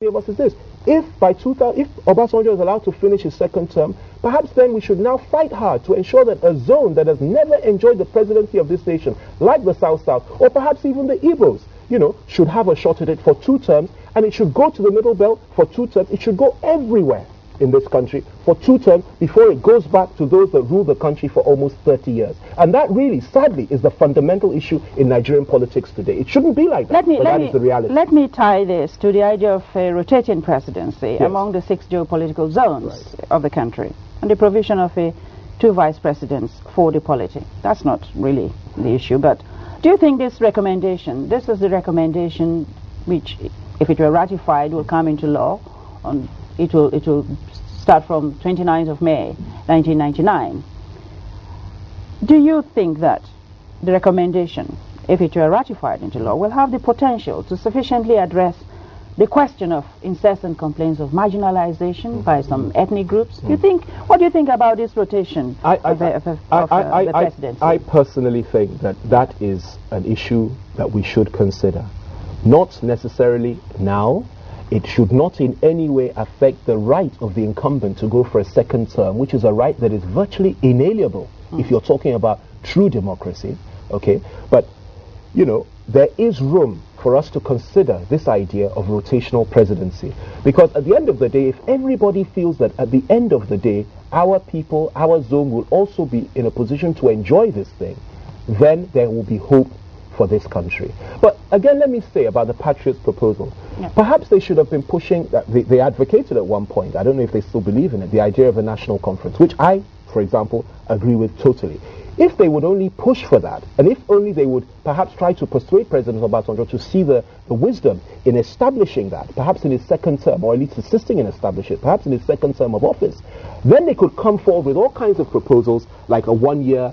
of us is this. If by 2000, if Obasanjo is allowed to finish his second term, perhaps then we should now fight hard to ensure that a zone that has never enjoyed the presidency of this nation, like the South-South, or perhaps even the Igbos, should have a shot at it for 2 terms, and it should go to the Middle Belt for 2 terms. It should go everywhere in this country for 2 terms before it goes back to those that rule the country for almost 30 years. And that really, sadly, is the fundamental issue in Nigerian politics today. It shouldn't be like that, but that is the reality. Let me tie this to the idea of a rotating presidency among the 6 geopolitical zones of the country, and the provision of 2 vice presidents for the polity. That's not really the issue, but do you think this is the recommendation which, if it were ratified, will come into law? It will start from 29th of May 1999. Do you think that the recommendation, if it were ratified into law, will have the potential to sufficiently address the question of incessant complaints of marginalization by some ethnic groups? What do you think about this rotation of the presidency? I personally think that is an issue that we should consider. Not necessarily now. It should not in any way affect the right of the incumbent to go for a second term, which is a right that is virtually inalienable if you're talking about true democracy, okay? But, there is room for us to consider this idea of rotational presidency. Because at the end of the day, if everybody feels that at the end of the day, our people, our zone will also be in a position to enjoy this thing, then there will be hope for this country. But again, let me say about the Patriots proposal. Perhaps they should have been pushing, they advocated at one point, I don't know if they still believe in it, the idea of a national conference, which I, for example, agree with totally. If they would only push for that, and if only they would perhaps try to persuade President Obasanjo to see the wisdom in establishing that, perhaps in his second term, or at least assisting in establishing it, perhaps in his second term of office, then they could come forward with all kinds of proposals, like a 1-year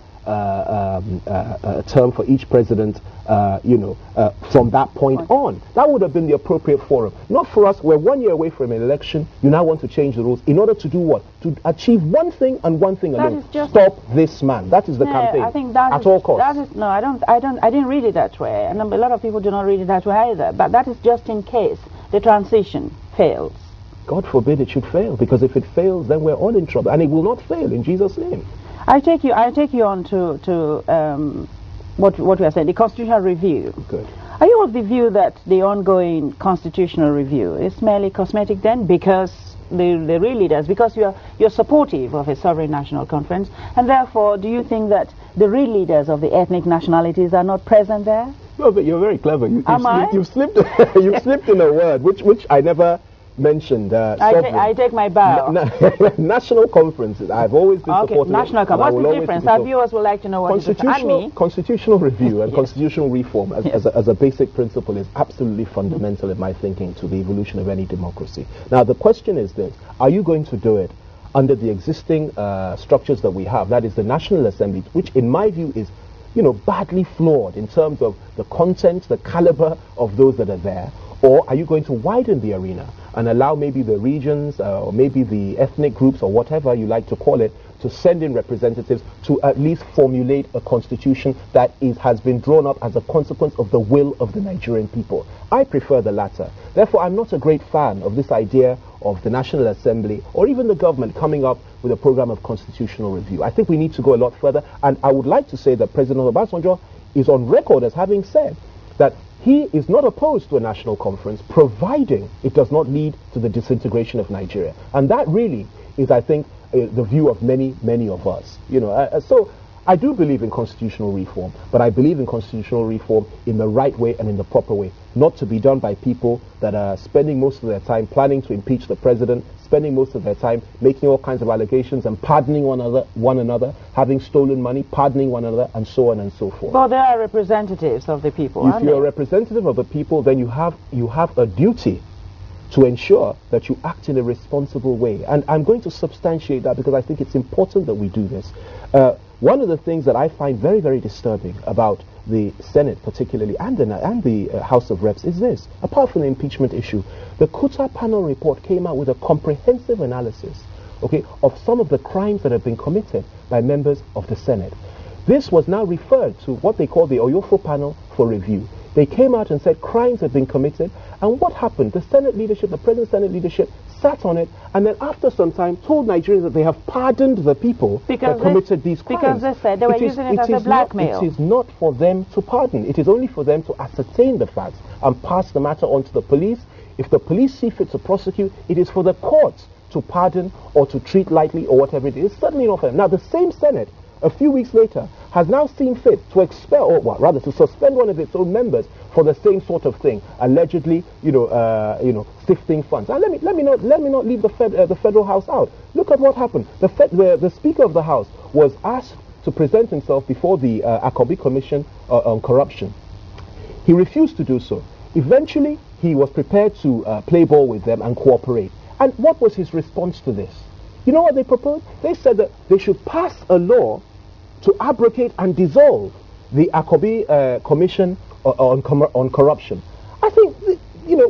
term for each president, from that point on. That would have been the appropriate forum. Not for us, we're 1 year away from an election, you now want to change the rules in order to do what? To achieve one thing and one thing alone. Stop this man. That is the campaign. I think at all costs. No, I didn't read it that way, and a lot of people do not read it that way either. But that is just in case the transition fails. God forbid it should fail, because if it fails, then we're all in trouble, and it will not fail in Jesus' name. I take you on to what we are saying, the constitutional review. Good. Are you of the view that the ongoing constitutional review is merely cosmetic then, because the real leaders, because you're supportive of a sovereign national conference, and therefore do you think that the real leaders of the ethnic nationalities are not present there? No, but you're very clever. You've slipped you've slipped in a word which I never mentioned. I take my bow. National conferences. I've always been supportive. National conference. What's the difference? Our viewers would like to know what constitutional review and constitutional reform as a basic principle is absolutely fundamental in my thinking to the evolution of any democracy. Now the question is this: are you going to do it under the existing structures that we have? That is the National Assembly, which in my view is badly flawed in terms of the content, the caliber of those that are there. Or are you going to widen the arena and allow maybe the regions or maybe the ethnic groups or whatever you like to call it to send in representatives to at least formulate a constitution that has been drawn up as a consequence of the will of the Nigerian people? I prefer the latter. Therefore, I'm not a great fan of this idea of the National Assembly or even the government coming up with a program of constitutional review. I think we need to go a lot further, and I would like to say that President Obasanjo is on record as having said that he is not opposed to a national conference, providing it does not lead to the disintegration of Nigeria. And that really is, I think, the view of many, many of us. So I do believe in constitutional reform, but I believe in constitutional reform in the right way and in the proper way, not to be done by people that are spending most of their time planning to impeach the president, spending most of their time making all kinds of allegations and pardoning one another, having stolen money, pardoning one another, and so on and so forth. Well, they are representatives of the people, If you're a representative of the people, then you have a duty to ensure that you act in a responsible way. And I'm going to substantiate that because I think it's important that we do this. One of the things that I find very, very disturbing about the Senate particularly and the House of Reps is this: apart from the impeachment issue, the Kuta panel report came out with a comprehensive analysis, of some of the crimes that have been committed by members of the Senate. This was now referred to what they call the Oyofo panel for review. They came out and said crimes had been committed. And what happened? The Senate leadership, the present Senate leadership, sat on it, and then after some time told Nigerians that they have pardoned the people that committed these crimes. Because they said they were using it as a blackmail. It is not for them to pardon. It is only for them to ascertain the facts and pass the matter on to the police. If the police see fit to prosecute, it is for the courts to pardon or to treat lightly or whatever it is. It's certainly not for them. Now, the same Senate, a few weeks later, has now seen fit to expel, or rather to suspend one of its own members for the same sort of thing, allegedly, sifting funds. Now, let me not leave the federal house out. Look at what happened. The Speaker of the House was asked to present himself before the Akobi Commission on Corruption. He refused to do so. Eventually, he was prepared to play ball with them and cooperate. And what was his response to this? You know what they proposed? They said that they should pass a law to abrogate and dissolve the Akobi Commission on Corruption. I think,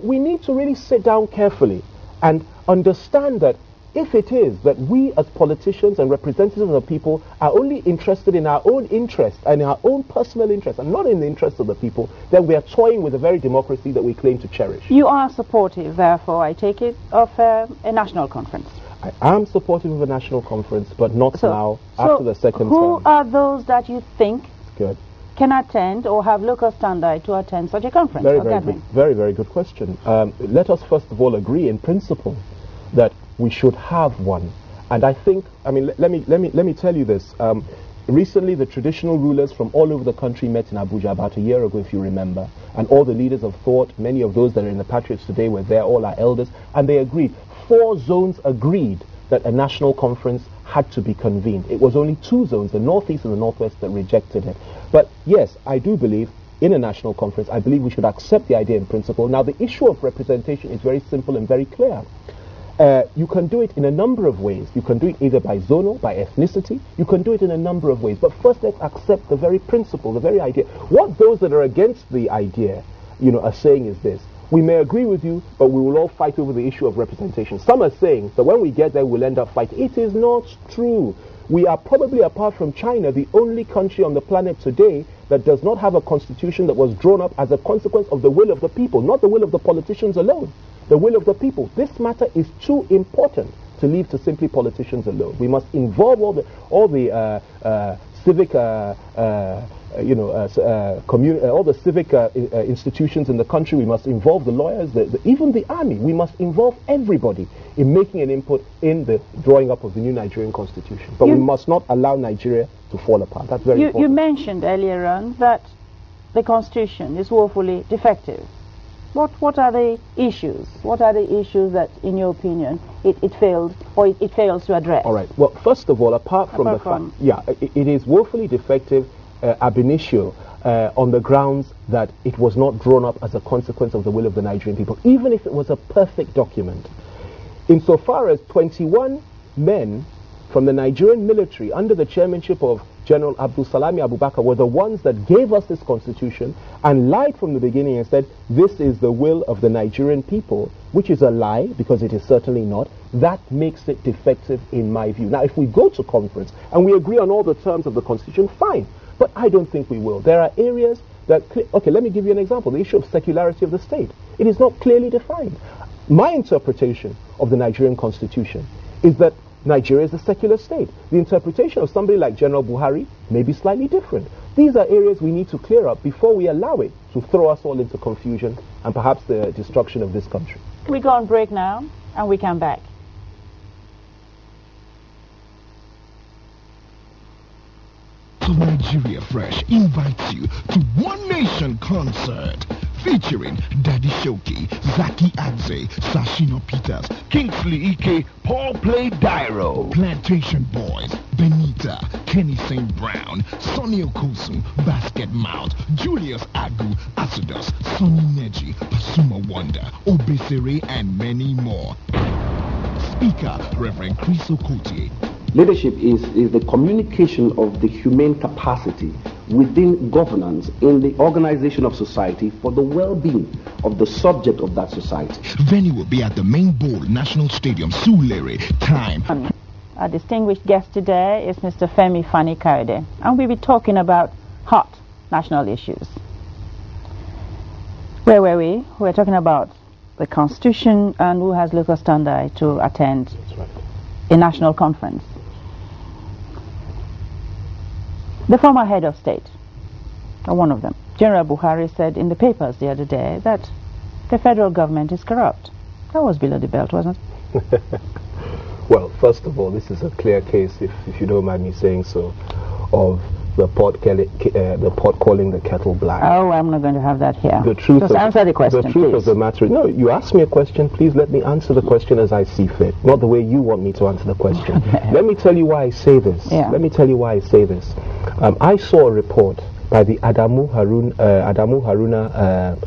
we need to really sit down carefully and understand that if it is that we as politicians and representatives of the people are only interested in our own interest and our own personal interest and not in the interest of the people, then we are toying with the very democracy that we claim to cherish. You are supportive, therefore, I take it, of a national conference. I am supportive of a national conference, but not now, after the second term. Who are those that you think can attend or have locus standi to attend such a conference? Very, very good question. Let us first of all agree in principle that we should have one. And I think, let me tell you this. Recently, the traditional rulers from all over the country met in Abuja about a year ago, if you remember. And all the leaders of thought, many of those that are in the Patriots today were there, all our elders, and they agreed. 4 zones agreed that a national conference had to be convened. It was only 2 zones, the Northeast and the Northwest, that rejected it. But yes, I do believe in a national conference. I believe we should accept the idea in principle. Now, the issue of representation is very simple and very clear. You can do it in a number of ways. You can do it either by zonal, by ethnicity. You can do it in a number of ways. But first, let's accept the very principle, the very idea. What those that are against the idea, are saying is this. We may agree with you, but we will all fight over the issue of representation. Some are saying that when we get there, we'll end up fighting. It is not true. We are probably, apart from China, the only country on the planet today that does not have a constitution that was drawn up as a consequence of the will of the people, not the will of the politicians alone, the will of the people. This matter is too important to leave to simply politicians alone. We must involve all the civic all the civic institutions in the country. We must involve the lawyers, even the army. We must involve everybody in making an input in the drawing up of the new Nigerian constitution. But we must not allow Nigeria to fall apart. That's very important. You mentioned earlier on that the constitution is woefully defective. What are the issues? What are the issues that, in your opinion, it failed or it fails to address? All right. Well, first of all, apart from the fact, it is woefully defective ab initio on the grounds that it was not drawn up as a consequence of the will of the Nigerian people, even if it was a perfect document. Insofar as 21 men from the Nigerian military under the chairmanship of General Abdul Salami Abubakar were the ones that gave us this constitution and lied from the beginning and said this is the will of the Nigerian people, which is a lie because it is certainly not. That makes it defective in my view. Now, if we go to conference and we agree on all the terms of the constitution, fine. But I don't think we will. There are areas that... Okay, let me give you an example. The issue of secularity of the state. It is not clearly defined. My interpretation of the Nigerian constitution is that Nigeria is a secular state. The interpretation of somebody like General Buhari may be slightly different. These are areas we need to clear up before we allow it to throw us all into confusion and perhaps the destruction of this country. We go on break now and we come back. Nigeria Fresh invites you to One Nation concert featuring Daddy Shoki, Zaki Adze, Sashino Peters, Kingsley Ike, Paul Play Dairo, Plantation Boys, Benita, Kenny St. Brown, Sonny Okosun, Basket Mount, Julius Agu, Acidos, Sonny Neji, Pasuma Wonder, Obesere, and many more. Speaker, Reverend Chris Okotie. Leadership is the communication of the humane capacity within governance in the organization of society for the well-being of the subject of that society. Venue will be at the Main Bowl National Stadium, Sulere. Time. Our distinguished guest today is Mr. Femi Fani-Kayode, and we'll be talking about hot national issues. Where were we? We're talking about the Constitution and who has local standby to attend a national conference. The former head of state, or one of them, General Buhari, said in the papers the other day that the federal government is corrupt. That was below the belt, wasn't it? Well, first of all, this is a clear case, if you don't mind me saying so, of the pot calling the kettle black. Oh, I'm not going to have that here. The truth Just answer the question, the truth please. of the matter. No, you asked me a question. Please let me answer the question as I see fit, not the way you want me to answer the question. Let me tell you why I say this. Yeah. Let me tell you why I say this. I saw a report by the Adamu Haruna